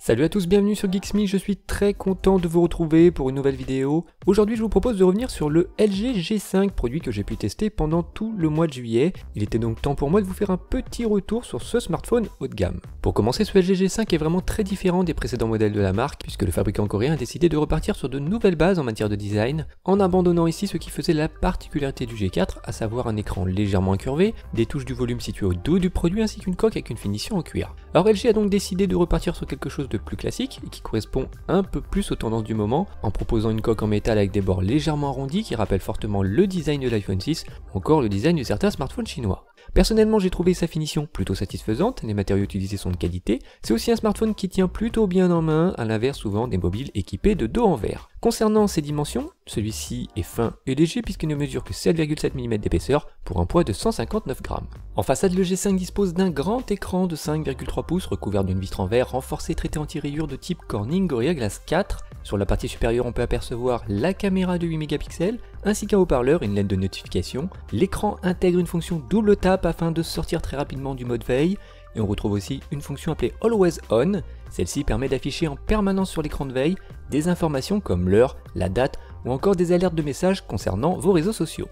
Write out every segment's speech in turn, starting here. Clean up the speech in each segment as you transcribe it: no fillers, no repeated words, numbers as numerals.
Salut à tous, bienvenue sur Geeksme, je suis très content de vous retrouver pour une nouvelle vidéo. Aujourd'hui je vous propose de revenir sur le LG G5, produit que j'ai pu tester pendant tout le mois de juillet. Il était donc temps pour moi de vous faire un petit retour sur ce smartphone haut de gamme. Pour commencer, ce LG G5 est vraiment très différent des précédents modèles de la marque, puisque le fabricant coréen a décidé de repartir sur de nouvelles bases en matière de design, en abandonnant ici ce qui faisait la particularité du G4, à savoir un écran légèrement incurvé, des touches du volume situées au dos du produit ainsi qu'une coque avec une finition en cuir. Alors LG a donc décidé de repartir sur quelque chose de plus classique et qui correspond un peu plus aux tendances du moment en proposant une coque en métal avec des bords légèrement arrondis qui rappellent fortement le design de l'iPhone 6 ou encore le design de certains smartphones chinois. Personnellement, j'ai trouvé sa finition plutôt satisfaisante, les matériaux utilisés sont de qualité, c'est aussi un smartphone qui tient plutôt bien en main, à l'inverse souvent des mobiles équipés de dos en verre. Concernant ses dimensions, celui-ci est fin et léger puisqu'il ne mesure que 7,7 mm d'épaisseur pour un poids de 159 grammes. En façade, le G5 dispose d'un grand écran de 5,3 pouces recouvert d'une vitre en verre renforcée traitée anti-rayures de type Corning Gorilla Glass 4. Sur la partie supérieure, on peut apercevoir la caméra de 8 mégapixels ainsi qu'un haut-parleur et une lettre de notification. L'écran intègre une fonction double tap afin de sortir très rapidement du mode veille. Et on retrouve aussi une fonction appelée Always On. Celle-ci permet d'afficher en permanence sur l'écran de veille des informations comme l'heure, la date ou encore des alertes de messages concernant vos réseaux sociaux.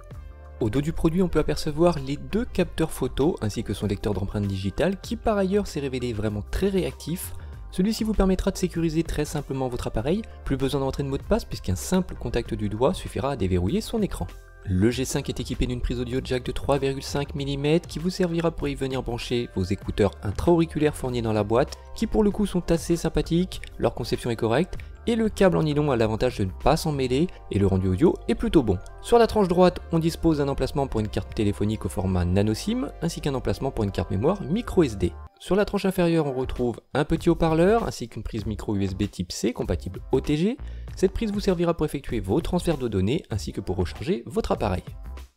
Au dos du produit, on peut apercevoir les deux capteurs photo ainsi que son lecteur d'empreintes digitales qui par ailleurs s'est révélé vraiment très réactif. Celui-ci vous permettra de sécuriser très simplement votre appareil, plus besoin d'entrer de mot de passe puisqu'un simple contact du doigt suffira à déverrouiller son écran. Le G5 est équipé d'une prise audio jack de 3,5 mm qui vous servira pour y venir brancher vos écouteurs intra-auriculaires fournis dans la boîte, qui pour le coup sont assez sympathiques, leur conception est correcte, et le câble en nylon a l'avantage de ne pas s'en mêler, et le rendu audio est plutôt bon. Sur la tranche droite, on dispose d'un emplacement pour une carte téléphonique au format nano SIM, ainsi qu'un emplacement pour une carte mémoire micro SD. Sur la tranche inférieure, on retrouve un petit haut-parleur, ainsi qu'une prise micro USB type C compatible OTG. Cette prise vous servira pour effectuer vos transferts de données, ainsi que pour recharger votre appareil.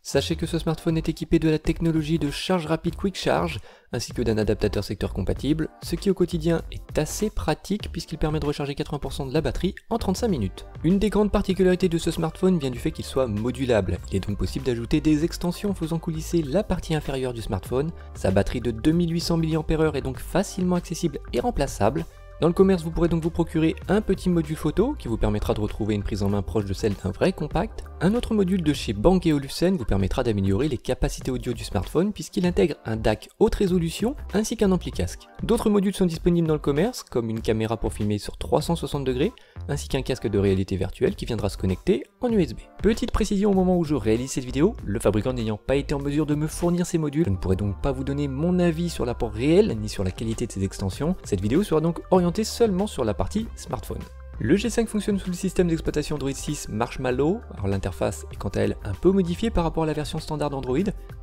Sachez que ce smartphone est équipé de la technologie de charge rapide Quick Charge, ainsi que d'un adaptateur secteur compatible, ce qui au quotidien est assez pratique puisqu'il permet de recharger 80% de la batterie en 35 minutes. Une des grandes particularités de ce smartphone vient du fait qu'il soit modulable, il est donc possible d'ajouter des extensions faisant coulisser la partie inférieure du smartphone, sa batterie de 2800 mAh est donc facilement accessible et remplaçable. Dans le commerce, vous pourrez donc vous procurer un petit module photo qui vous permettra de retrouver une prise en main proche de celle d'un vrai compact. Un autre module de chez Bang & Olufsen vous permettra d'améliorer les capacités audio du smartphone puisqu'il intègre un DAC haute résolution ainsi qu'un ampli casque. D'autres modules sont disponibles dans le commerce comme une caméra pour filmer sur 360 degrés ainsi qu'un casque de réalité virtuelle qui viendra se connecter en USB. Petite précision au moment où je réalise cette vidéo, le fabricant n'ayant pas été en mesure de me fournir ces modules, je ne pourrai donc pas vous donner mon avis sur l'apport réel ni sur la qualité de ces extensions. Cette vidéo sera donc orientée seulement sur la partie smartphone. Le G5 fonctionne sous le système d'exploitation Android 6 Marshmallow, alors l'interface est quant à elle un peu modifiée par rapport à la version standard d'Android,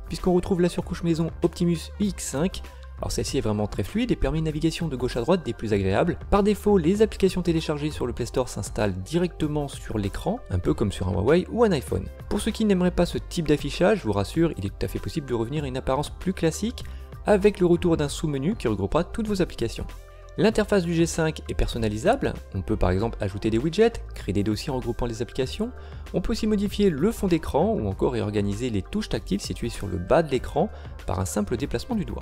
puisqu'on retrouve la surcouche maison Optimus UX5. Alors celle-ci est vraiment très fluide et permet une navigation de gauche à droite des plus agréables. Par défaut, les applications téléchargées sur le Play Store s'installent directement sur l'écran, un peu comme sur un Huawei ou un iPhone. Pour ceux qui n'aimeraient pas ce type d'affichage, je vous rassure, il est tout à fait possible de revenir à une apparence plus classique, avec le retour d'un sous-menu qui regroupera toutes vos applications. L'interface du G5 est personnalisable, on peut par exemple ajouter des widgets, créer des dossiers en regroupant les applications, on peut aussi modifier le fond d'écran ou encore réorganiser les touches tactiles situées sur le bas de l'écran par un simple déplacement du doigt.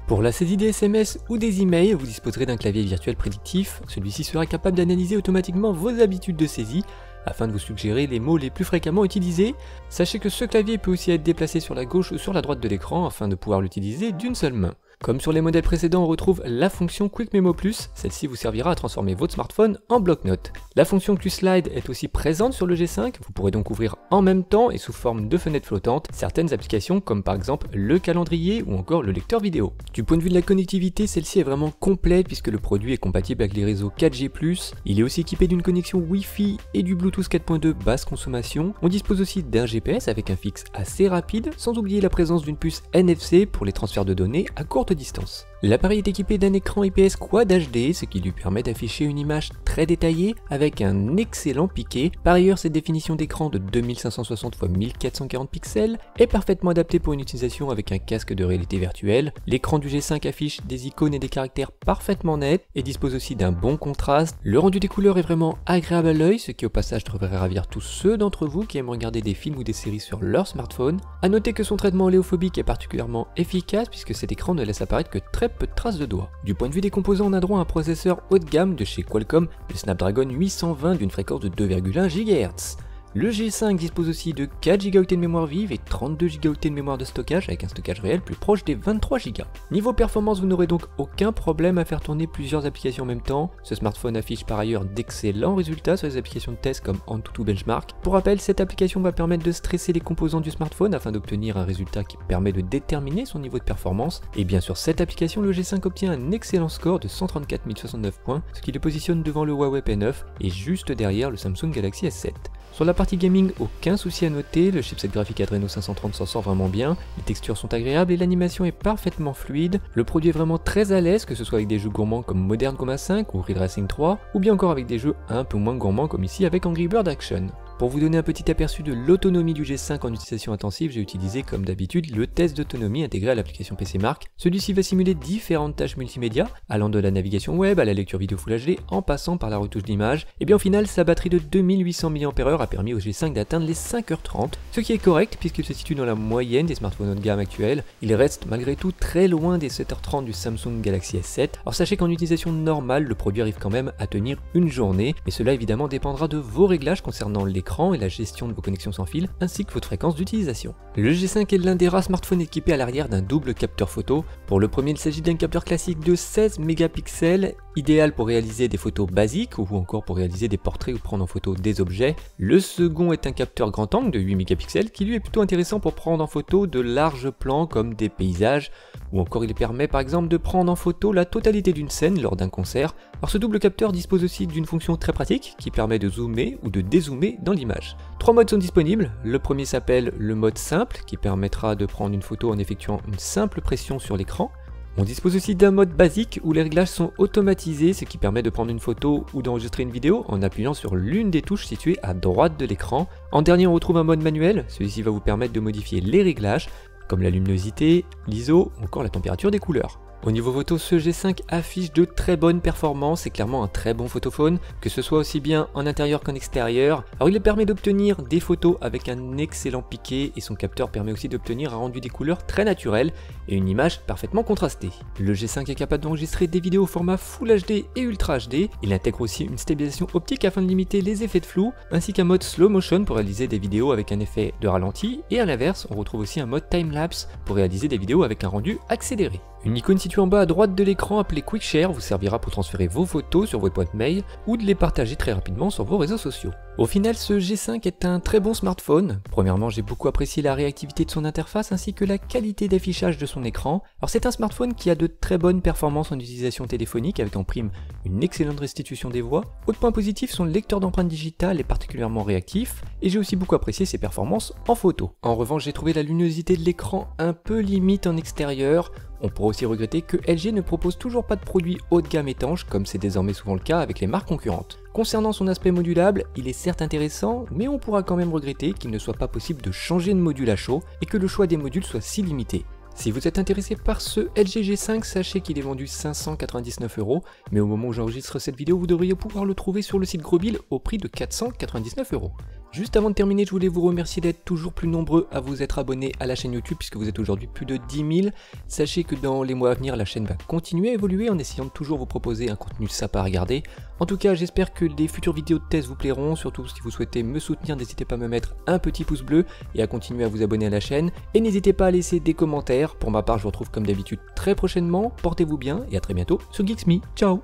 Pour la saisie des SMS ou des emails, vous disposerez d'un clavier virtuel prédictif, celui-ci sera capable d'analyser automatiquement vos habitudes de saisie afin de vous suggérer les mots les plus fréquemment utilisés. Sachez que ce clavier peut aussi être déplacé sur la gauche ou sur la droite de l'écran afin de pouvoir l'utiliser d'une seule main. Comme sur les modèles précédents, on retrouve la fonction Quick Memo Plus, celle-ci vous servira à transformer votre smartphone en bloc-notes. La fonction Q-Slide est aussi présente sur le G5, vous pourrez donc ouvrir en même temps et sous forme de fenêtres flottantes certaines applications comme par exemple le calendrier ou encore le lecteur vidéo. Du point de vue de la connectivité, celle-ci est vraiment complète puisque le produit est compatible avec les réseaux 4G+, il est aussi équipé d'une connexion Wi-Fi et du Bluetooth 4.2 basse consommation. On dispose aussi d'un GPS avec un fixe assez rapide, sans oublier la présence d'une puce NFC pour les transferts de données à courte distance. L'appareil est équipé d'un écran IPS Quad HD, ce qui lui permet d'afficher une image très détaillée avec un excellent piqué. Par ailleurs, cette définition d'écran de 2560 x 1440 pixels est parfaitement adaptée pour une utilisation avec un casque de réalité virtuelle. L'écran du G5 affiche des icônes et des caractères parfaitement nets et dispose aussi d'un bon contraste. Le rendu des couleurs est vraiment agréable à l'œil, ce qui au passage devrait ravir tous ceux d'entre vous qui aiment regarder des films ou des séries sur leur smartphone. A noter que son traitement oléophobique est particulièrement efficace puisque cet écran ne laisse apparaître que très peu de traces de doigts. Du point de vue des composants, on a droit à un processeur haut de gamme de chez Qualcomm, le Snapdragon 820 d'une fréquence de 2,1 GHz. Le G5 dispose aussi de 4 Go de mémoire vive et 32 Go de mémoire de stockage avec un stockage réel plus proche des 23 Go. Niveau performance, vous n'aurez donc aucun problème à faire tourner plusieurs applications en même temps. Ce smartphone affiche par ailleurs d'excellents résultats sur les applications de test comme AnTuTu Benchmark. Pour rappel, cette application va permettre de stresser les composants du smartphone afin d'obtenir un résultat qui permet de déterminer son niveau de performance. Et bien sur cette application, le G5 obtient un excellent score de 134 069 points, ce qui le positionne devant le Huawei P9 et juste derrière le Samsung Galaxy S7. Sur la partie gaming, aucun souci à noter, le chipset graphique Adreno 530 s'en sort vraiment bien, les textures sont agréables et l'animation est parfaitement fluide. Le produit est vraiment très à l'aise, que ce soit avec des jeux gourmands comme Modern Combat 5 ou Ridge Racing 3, ou bien encore avec des jeux un peu moins gourmands comme ici avec Angry Bird Action. Pour vous donner un petit aperçu de l'autonomie du G5 en utilisation intensive, j'ai utilisé comme d'habitude le test d'autonomie intégré à l'application PCMark. Celui-ci va simuler différentes tâches multimédia, allant de la navigation web à la lecture vidéo Full HD en passant par la retouche d'image. Et bien au final, sa batterie de 2800 mAh a permis au G5 d'atteindre les 5h30, ce qui est correct puisqu'il se situe dans la moyenne des smartphones haut de gamme actuels. Il reste malgré tout très loin des 7h30 du Samsung Galaxy S7. Alors sachez qu'en utilisation normale, le produit arrive quand même à tenir une journée, mais cela évidemment dépendra de vos réglages concernant l'écran et la gestion de vos connexions sans fil, ainsi que votre fréquence d'utilisation. Le G5 est l'un des rares smartphones équipés à l'arrière d'un double capteur photo. Pour le premier, il s'agit d'un capteur classique de 16 mégapixels, idéal pour réaliser des photos basiques ou encore pour réaliser des portraits ou prendre en photo des objets. Le second est un capteur grand angle de 8 mégapixels qui lui est plutôt intéressant pour prendre en photo de larges plans comme des paysages, ou encore il permet par exemple de prendre en photo la totalité d'une scène lors d'un concert. Alors ce double capteur dispose aussi d'une fonction très pratique qui permet de zoomer ou de dézoomer dans l'image. 3 modes sont disponibles, le premier s'appelle le mode simple qui permettra de prendre une photo en effectuant une simple pression sur l'écran. On dispose aussi d'un mode basique où les réglages sont automatisés, ce qui permet de prendre une photo ou d'enregistrer une vidéo en appuyant sur l'une des touches situées à droite de l'écran. En dernier, on retrouve un mode manuel, celui-ci va vous permettre de modifier les réglages comme la luminosité, l'ISO ou encore la température des couleurs. Au niveau photo, ce G5 affiche de très bonnes performances et clairement un très bon photophone, que ce soit aussi bien en intérieur qu'en extérieur. Alors il permet d'obtenir des photos avec un excellent piqué et son capteur permet aussi d'obtenir un rendu des couleurs très naturel et une image parfaitement contrastée. Le G5 est capable d'enregistrer des vidéos au format Full HD et Ultra HD. Il intègre aussi une stabilisation optique afin de limiter les effets de flou, ainsi qu'un mode slow motion pour réaliser des vidéos avec un effet de ralenti, et à l'inverse, on retrouve aussi un mode time-lapse pour réaliser des vidéos avec un rendu accéléré. Une icône située en bas à droite de l'écran appelée Quick Share vous servira pour transférer vos photos sur votre boîte mail ou de les partager très rapidement sur vos réseaux sociaux. Au final, ce G5 est un très bon smartphone. Premièrement, j'ai beaucoup apprécié la réactivité de son interface ainsi que la qualité d'affichage de son écran. Alors c'est un smartphone qui a de très bonnes performances en utilisation téléphonique avec en prime une excellente restitution des voix. Autre point positif, son lecteur d'empreintes digitales est particulièrement réactif et j'ai aussi beaucoup apprécié ses performances en photo. En revanche, j'ai trouvé la luminosité de l'écran un peu limite en extérieur. On pourrait aussi regretter que LG ne propose toujours pas de produits haut de gamme étanches comme c'est désormais souvent le cas avec les marques concurrentes. Concernant son aspect modulable, il est certes intéressant, mais on pourra quand même regretter qu'il ne soit pas possible de changer de module à chaud et que le choix des modules soit si limité. Si vous êtes intéressé par ce LG G5, sachez qu'il est vendu 599 €, mais au moment où j'enregistre cette vidéo, vous devriez pouvoir le trouver sur le site Grobil au prix de 499 €. Juste avant de terminer, je voulais vous remercier d'être toujours plus nombreux à vous être abonnés à la chaîne YouTube puisque vous êtes aujourd'hui plus de 10 000. Sachez que dans les mois à venir, la chaîne va continuer à évoluer en essayant de toujours vous proposer un contenu sympa à regarder. En tout cas, j'espère que les futures vidéos de test vous plairont, surtout si vous souhaitez me soutenir, n'hésitez pas à me mettre un petit pouce bleu et à continuer à vous abonner à la chaîne. Et n'hésitez pas à laisser des commentaires. Pour ma part, je vous retrouve comme d'habitude très prochainement. Portez-vous bien et à très bientôt sur Geeks Me. Ciao!